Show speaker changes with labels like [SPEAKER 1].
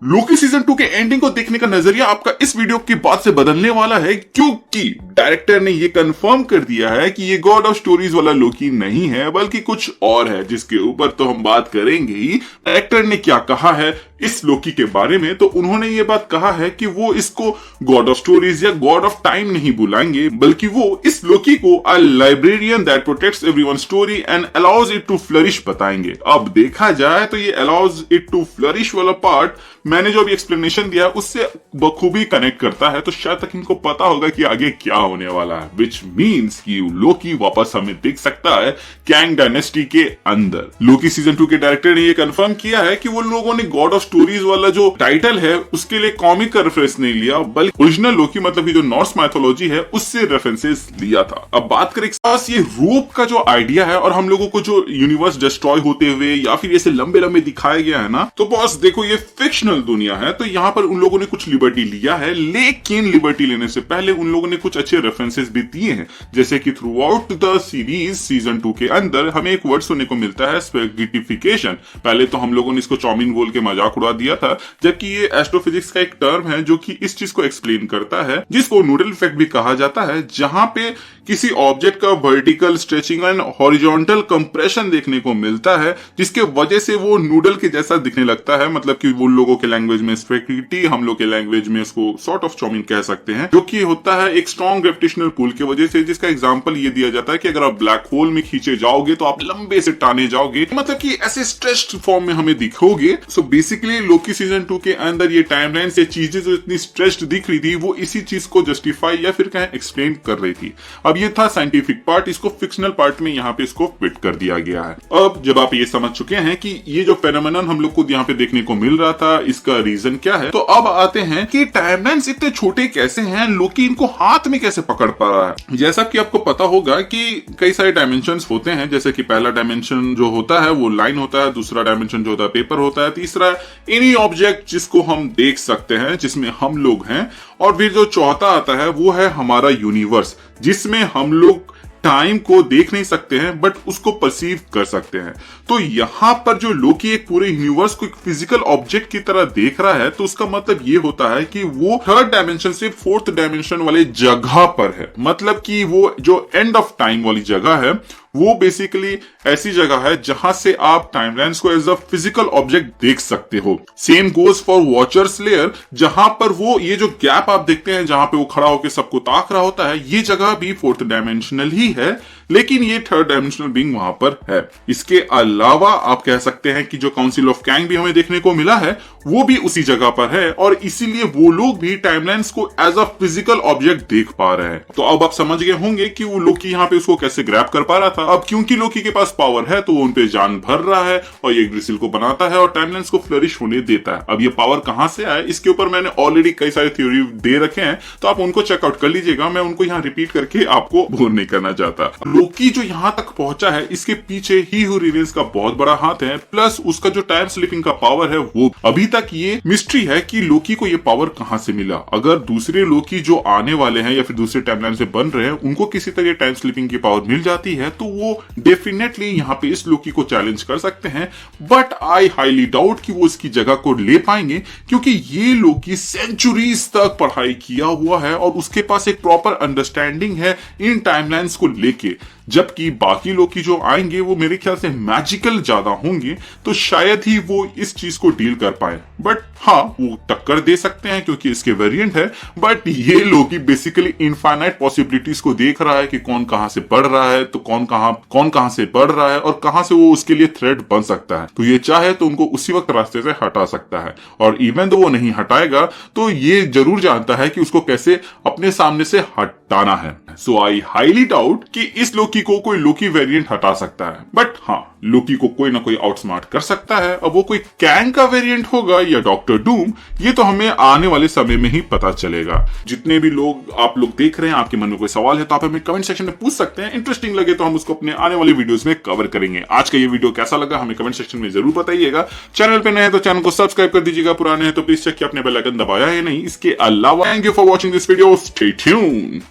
[SPEAKER 1] Loki season 2 के ending को देखने का नजरिया आपका इस वीडियो के बाद से बदलने वाला है, क्योंकि डायरेक्टर ने ये कंफर्म कर दिया है कि ये गॉड ऑफ स्टोरीज वाला लोकी नहीं है बल्कि कुछ और है, जिसके ऊपर तो हम बात करेंगे ही। डायरेक्टर ने क्या कहा है इस लोकी के बारे में, तो उन्होंने ये बात कहा है कि वो इसको गॉड ऑफ स्टोरीज या गॉड ऑफ टाइम नहीं बुलाएंगे, बल्कि वो इस लोकी को a librarian that protects everyone story and allows it to flourish बताएंगे। अब देखा जाए तो ये अलाउज इट टू फ्लरिश वाला पार्ट मैंने जो अभी एक्सप्लेनेशन दिया उससे बखूबी कनेक्ट करता है, तो शायद तक इनको पता होगा कि आगे क्या होने वाला है, विच मीन्स कि लोकी वापस हमें दिख सकता है कैंग डायनेस्टी के अंदर। लोकी सीजन 2 के डायरेक्टर ने ये कंफर्म किया है कि वो लोगों ने गॉड ऑफ स्टोरीज वाला जो टाइटल है उसके लिए कॉमिक का रेफरेंस नहीं लिया, बल्कि ओरिजिनल लोकी मतलब कि जो नॉर्स माइथोलॉजी है उससे रेफरेंसेस लिया था। अब बात करें ये रोप का जो आइडिया है और हम लोगों को जो यूनिवर्स डिस्ट्रॉय होते हुए या फिर ऐसे लंबे लंबे दिखाया गया है ना, तो बॉस देखो ये फिक्शनल दुनिया है, तो यहाँ पर उन लोगों ने कुछ लिबर्टी लिया है, लेकिन लिबर्टी लेने से पहले उन लोगों ने कुछ अच्छे रेफरेंसेस भी दिए हैं। जैसे कि through out the series season 2 के अंदर हमें एक वर्ड सुनने को मिलता है, स्पेगेटिफिकेशन। पहले तो हम लोगों ने इसको चाउमीन बोल के मजाक उड़ा दिया था, जबकि ये एस्ट्रोफिजिक्स का एक टर्म है जो कि इस चीज को एक्सप्लेन करता है, जिसको नूडल इफेक्ट भी कहा जाता है, जहां पे किसी ऑब्जेक्ट का vertical stretching and horizontal compression देखने को मिलता है, जिसके वजह से वो नूडल के जैसा दिखने लगता है। मतलब कि वो लोगों के लैंग्वेज में स्पेगेटी, हम लोग के लैंग्वेज में इसको सॉर्ट ऑफ चाउमीन कह सकते हैं, जो कि होता है एक स्ट्रॉन्ग ग्रेविटेशनल पुल की वजह से, जिसका एग्जांपल ये दिया जाता है कि अगर आप ब्लैक होल में खींचे जाओगे तो आप लंबे से टाने जाओगे, मतलब कि ऐसे स्ट्रेच्ड फॉर्म में हमें दिखोगे। सो बेसिकली लोकी सीजन 2 के अंदर ये टाइमलाइन से चीजें जो इतनी स्ट्रेच्ड दिख रही थी वो इसी चीज को जस्टिफाई या फिर कहें एक्सप्लेन कर रही थी। अब ये था साइंटिफिक पार्ट, इसको फिक्शनल पार्ट में यहाँ पे इसको फिट कर दिया गया है। अब जब आप ये समझ चुके हैं कि ये जो फेनोमेनन हम लोग को यहाँ पे देखने को मिल रहा था इसका रीजन क्या है, तो अब आते हैं कि टाइमलाइंस इतने छोटे कैसे हैं, लोकी इनको हाथ में कैसे पकड़ पा रहा है। जैसा कि आपको पता होगा कि कई सारे डायमेंशंस होते हैं, जैसे कि पहला डायमेंशन जो होता है वो लाइन होता है, दूसरा डायमेंशन जो होता है पेपर होता है, तीसरा एनी ऑब्जेक्ट जिसको हम देख सकते हैं जिसमें हम लोग हैं, और फिर जो चौथा आता है वो है हमारा यूनिवर्स, जिसमें हम लोग टाइम को देख नहीं सकते हैं बट उसको परसीव कर सकते हैं। तो यहां पर जो लोकी एक पूरे यूनिवर्स को एक फिजिकल ऑब्जेक्ट की तरह देख रहा है, तो उसका मतलब ये होता है कि वो थर्ड डायमेंशन से फोर्थ डायमेंशन वाले जगह पर है। मतलब कि वो जो एंड ऑफ टाइम वाली जगह है वो बेसिकली ऐसी जगह है जहां से आप टाइमलाइंस को एज अ फिजिकल ऑब्जेक्ट देख सकते हो। Same goes for watchers layer, जहां पर वो ये जो गैप आप देखते हैं जहां पे वो खड़ा होकर सबको ताक रहा होता है, ये जगह भी फोर्थ डायमेंशनल ही है, लेकिन ये थर्ड डायमेंशनल बीइंग वहां पर है। इसके अलावा आप कह सकते हैं कि जो काउंसिल ऑफ कैंग भी हमें देखने को मिला है वो भी उसी जगह पर है, और इसीलिए वो लोग भी टाइमलाइंस को एज अ फिजिकल ऑब्जेक्ट देख पा रहे हैं। तो अब आप समझ गए होंगे कि वो लोकी यहाँ पे उसको कैसे ग्रैब कर पा रहा था। अब क्योंकि लोकी के पास पावर है तो वो उनपे जान भर रहा है और ये ग्रिसिल को बनाता है और टाइमलाइंस को फ्लरिश होने देता है। अब ये पावर कहां से आया, इसके ऊपर मैंने ऑलरेडी कई सारे थ्योरी दे रखे हैं, तो आप उनको चेकआउट कर लीजिएगा, मैं उनको यहाँ रिपीट करके आपको बोर नहीं करना चाहता। लोकी जो यहाँ तक पहुंचा है इसके पीछे ही हू रिवील्स का बहुत बड़ा हाथ है, प्लस उसका जो टाइम स्लिपिंग का पावर है वो अभी तक ये मिस्ट्री है कि लोकी को ये पावर कहां से मिला। अगर दूसरे लोकी जो आने वाले हैं या फिर दूसरे टाइमलाइन से बन रहे हैं उनको किसी तरह टाइम स्लिपिंग की पावर मिल जाती है तो वो डेफिनेटली यहाँ पे इस लोकी को चैलेंज कर सकते हैं, बट आई हाईली डाउट कि वो इसकी जगह को ले पाएंगे, क्योंकि ये लोकी सेंचुरीज तक पढ़ाई किया हुआ है और उसके पास एक प्रॉपर अंडरस्टैंडिंग है इन टाइमलाइंस को लेके, जबकि बाकी लोकी जो आएंगे वो मेरे ख्याल से मैजिकल ज्यादा होंगे, तो शायद ही वो इस चीज को डील कर पाए। बट हाँ, वो टक्कर दे सकते हैं क्योंकि इसके वेरिएंट है, बट ये लोकी बेसिकली इनफाइनाइट पॉसिबिलिटीज को देख रहा है कि कौन कहां से बढ़ रहा है, तो कौन कहां से बढ़ रहा है और कहां से वो उसके लिए थ्रेट बन सकता है। तो ये चाहे तो उनको उसी वक्त रास्ते से हटा सकता है, और इवन तो वो नहीं हटाएगा तो ये जरूर जानता है कि उसको कैसे अपने सामने से हटाना है। सो आई हाईली डाउट कि इस लोकी को कोई लोकी वेरिएंट हटा सकता है, बट हाँ, लोकी को कोई ना कोई आउटस्मार्ट कर सकता है। अब वो कोई कैंग का वेरिएंट होगा या डॉक्टर डूम, ये तो हमें आने वाले समय में ही पता चलेगा। जितने भी लोग आप लोग देख रहे हैं, आपके मन में कोई सवाल है तो आप हमें कमेंट सेक्शन में पूछ सकते हैं। इंटरेस्टिंग लगे तो हम उसको अपने आने वाली वीडियोस में कवर करेंगे। आज का ये वीडियो कैसा लगा हमें कमेंट सेक्शन में जरूर बताइएगा। चैनल पे नए हैं तो चैनल को सब्सक्राइब कर दीजिएगा, पुराने हैं तो प्लीज चेक किया आपने बेल आइकन दबाया है नहीं। इसके अलावा thank you for watching this video, stay tuned.